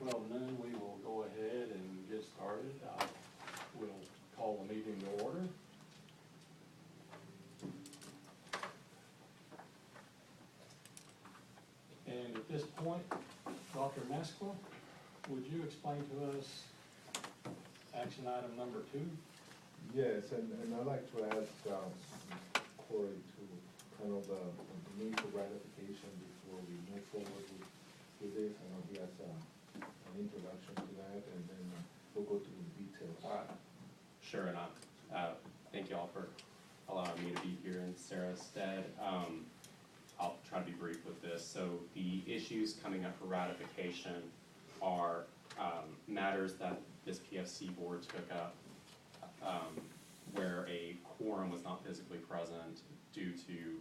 12 noon, we will go ahead and get started. We'll call the meeting to order. And at this point, Dr. Mescla, would you explain to us action item number 2? Yes, and I'd like to ask Corey to kind of the need for ratification before we move forward with this. I know he has an introduction to that, and then we'll go through the details. All right. Sure, and thank you all for allowing me to be here in Sarah's stead. I'll try to be brief with this. So the issues coming up for ratification are matters that this PFC board took up where a quorum was not physically present due to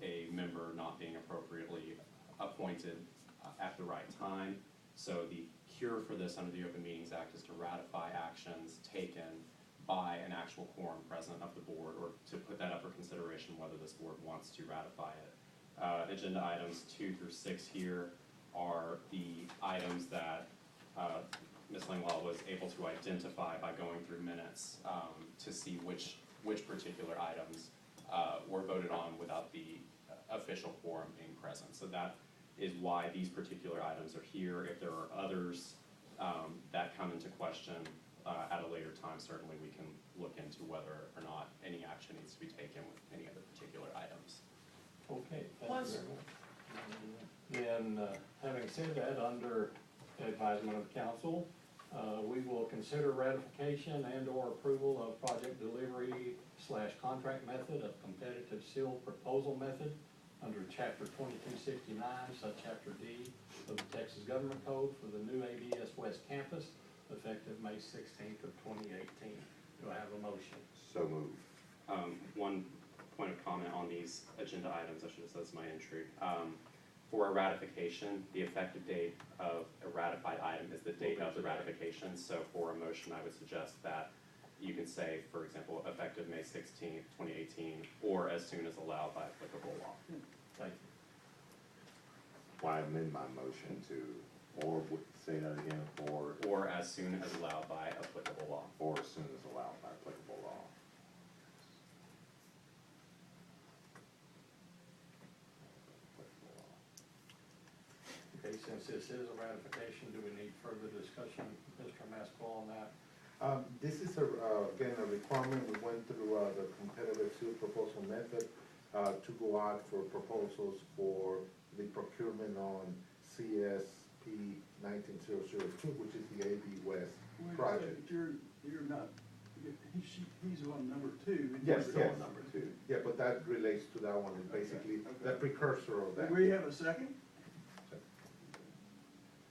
a member not being appropriately appointed at the right time. So the cure for this under the Open Meetings Act is to ratify actions taken by an actual quorum present of the board, or to put that up for consideration whether this board wants to ratify it. Agenda items 2 through 6 here are the items that Ms. Langlaw was able to identify by going through minutes to see which particular items were voted on without the official quorum being present. So that is why these particular items are here. If there are others that come into question at a later time, certainly we can look into whether or not any action needs to be taken with any of the particular items. Okay, thank you very much. Then, having said that, under advisement of council, we will consider ratification and/or approval of project delivery / contract method of competitive seal proposal method under Chapter 2269, Subchapter D of the Texas Government Code for the new ABS West Campus, effective May 16th of 2018. Do I have a motion? So moved. One point of comment on these agenda items, I should have said this in my entry. For a ratification, the effective date of a ratified item is the date of the ratification. So for a motion, I would suggest that you can say, for example, effective May 16th, 2018, or as soon as allowed by applicable law. Thank you. Well, I amend my motion to, or say that again, Or as soon as allowed by applicable law. or as soon as allowed by applicable law. Okay, since this is a ratification, do we need further discussion, Mr. Maskell, on that? This is again a requirement. We went through the competitive seal proposal method to go out for proposals for the procurement on CSP 19002, which is the AB West project. You're not, he's on number 2. Yes, Still yes. on number 2. Yeah, but that relates to that one. It's basically the precursor of that. Do we have a second?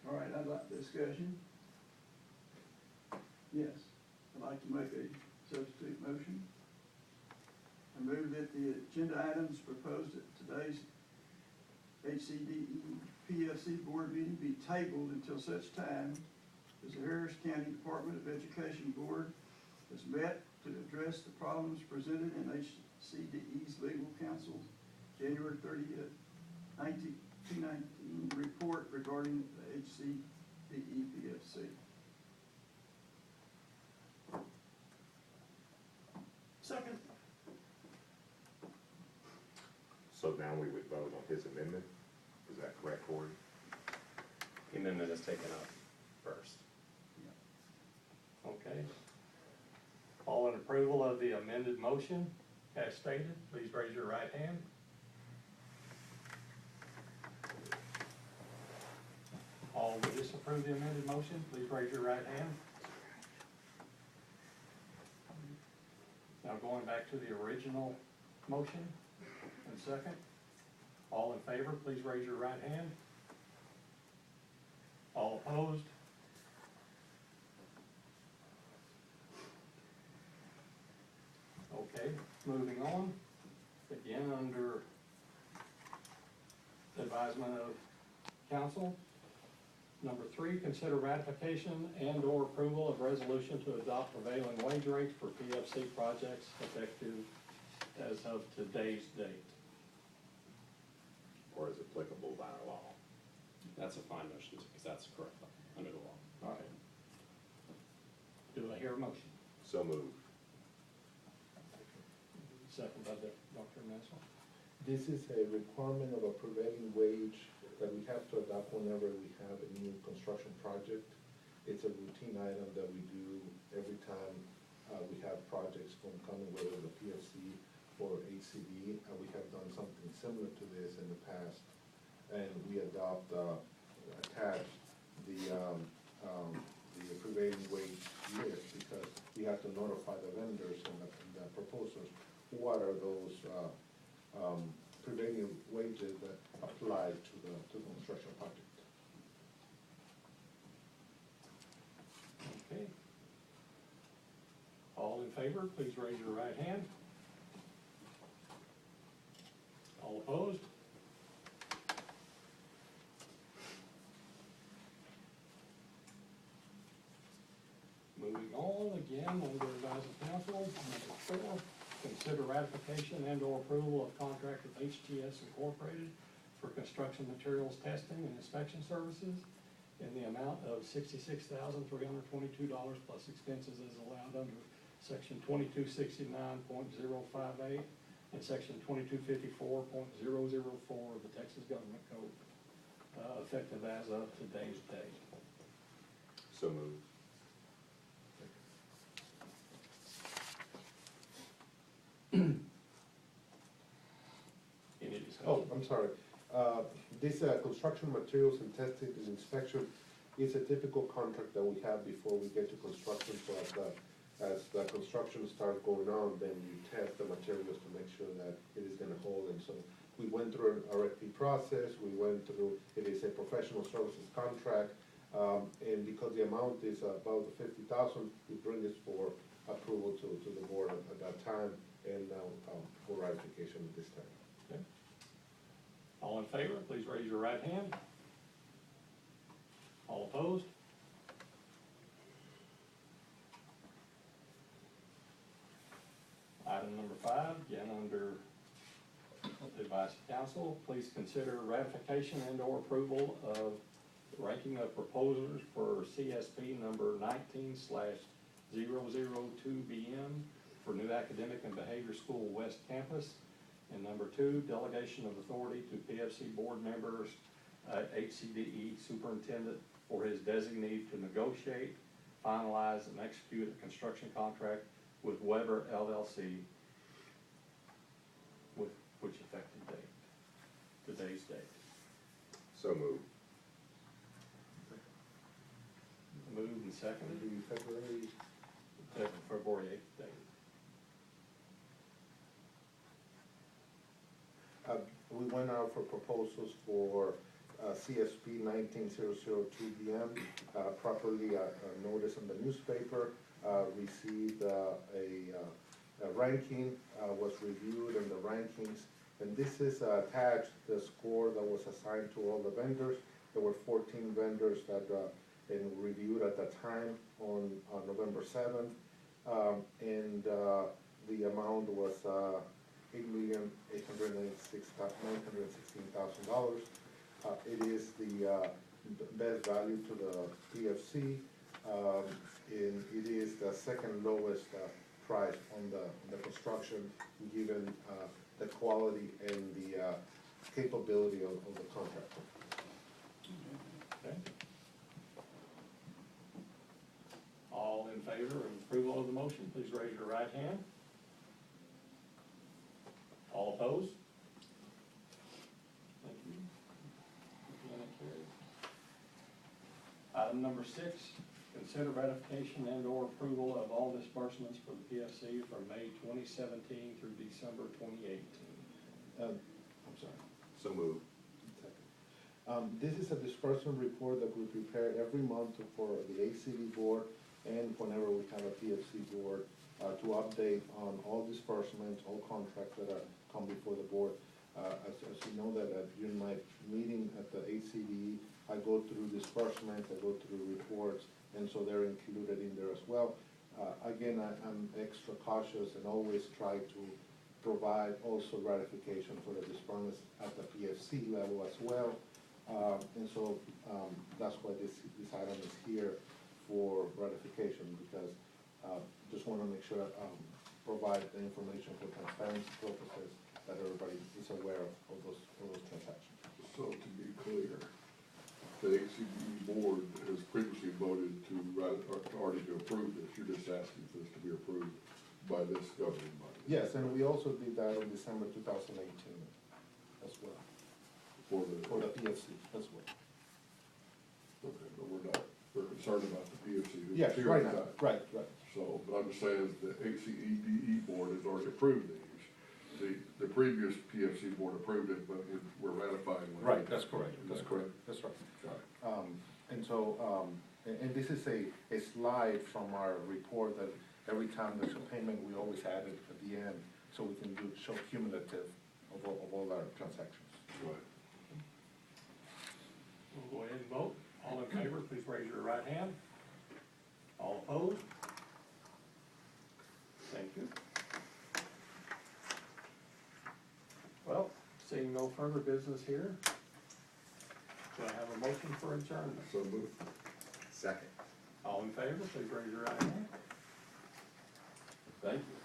All right, I'd like discussion. Yes, I'd like to make a substitute motion. I move that the agenda items proposed at today's HCDE PFC board meeting be tabled until such time as the Harris County Department of Education Board has met to address the problems presented in HCDE's legal counsel's January 30th, 2019 report regarding the HCDE PFC. Second. So now we would vote on his amendment? Is that correct, Corey? The amendment is taken up first. Okay. All in approval of the amended motion as stated, please raise your right hand. All who disapprove the amended motion, please raise your right hand. Now going back to the original motion and second. All in favor, please raise your right hand. All opposed? Okay, moving on. Again, under advisement of council. Number 3, consider ratification and/or approval of resolution to adopt prevailing wage rates for PFC projects effective as of today's date. Or is applicable by law? That's a fine motion, because that's correct under the law. a motion? So moved. Second by Dr. Mansell. This is a requirement of a prevailing wage that we have to adopt whenever we have a new construction project. It's a routine item that we do every time we have projects coming, whether the PFC or HCDE. We have done something similar to this in the past, and we attach the prevailing wage list, because we have to notify the vendors and the proposers what are those prevailing wages that apply to the construction project. Okay. All in favor, please raise your right hand. All opposed? Moving on, again, under advice of council, number 4, consider ratification and/or approval of contract with HTS Incorporated for construction materials testing and inspection services in the amount of $66,322 plus expenses as allowed under section 2269.058 and section 2254.004 of the Texas Government Code, effective as of today's date. So moved. Any discussion? Oh, I'm sorry. This construction materials and testing and inspection is a typical contract that we have before we get to construction. So as the construction starts going on, then you test the materials to make sure that it is gonna hold. And so we went through an RFP process, it is a professional services contract. And because the amount is about $50,000, we bring this for approval to the board at that time, and for ratification at this time. Okay. All in favor, please raise your right hand. All opposed? Item number 5, again under advice of council, please consider ratification and/or approval of ranking of proposers for CSP number 19/002BM for new academic and behavior school West Campus. And number 2, delegation of authority to PFC board members, HCDE superintendent for his designee to negotiate, finalize, and execute a construction contract with Weber LLC, with which effective date? Today's date. So moved. Moved and seconded, The February 8th date. We went out for proposals for CSP 19/002BM, properly noticed in the newspaper, received a ranking, was reviewed in the rankings, and this is attached, the score that was assigned to all the vendors. There were 14 vendors that and reviewed at the time on November 7th, and the amount was $8,816,000. It is the best value to the PFC, and it is the second lowest price on the construction, given the quality and the capability of the contractor. Okay. All in favor of approval of the motion, please raise your right hand. All opposed? Thank you. Again, it carries. Item number 6, consider ratification and/or approval of all disbursements for the PFC from May 2017 through December 2018. I'm sorry. So moved. This is a disbursement report that we prepare every month for the ACD board, and whenever we have a PFC board, to update on all disbursements, all contracts that come before the board. As you know that during my meeting at the HCDE, I go through disbursements, I go through reports, and so they're included in there as well. Again, I'm extra cautious and always try to provide also ratification for the disbursements at the PFC level as well. And so that's why this item is here for ratification, because Just wanna make sure, provide the information for transparency purposes, that everybody is aware of those transactions. So to be clear, the HCDE board has previously voted to, already to approve this, you're just asking for this to be approved by this governing body. Yes, and we also did that in December 2018 as well, For for the the, PFC as well. okay, but we're concerned about the PFC. who's Yes, here right now, tonight. right. So, but I'm just saying, the HCDE board has already approved these. The previous PFC board approved it, but we're ratifying. what Right, they- that's correct, Is that correct? that's right. Got it. And so, and this is a slide from our report that every time there's a payment, we always add it at the end, so we can show cumulative of all our transactions. Right. We'll go ahead and vote. All in favor, please raise your right hand. All opposed? Thank you. Well, seeing no further business here, do I have a motion for adjournment? So moved. Second. All in favor, please raise your right hand. Thank you.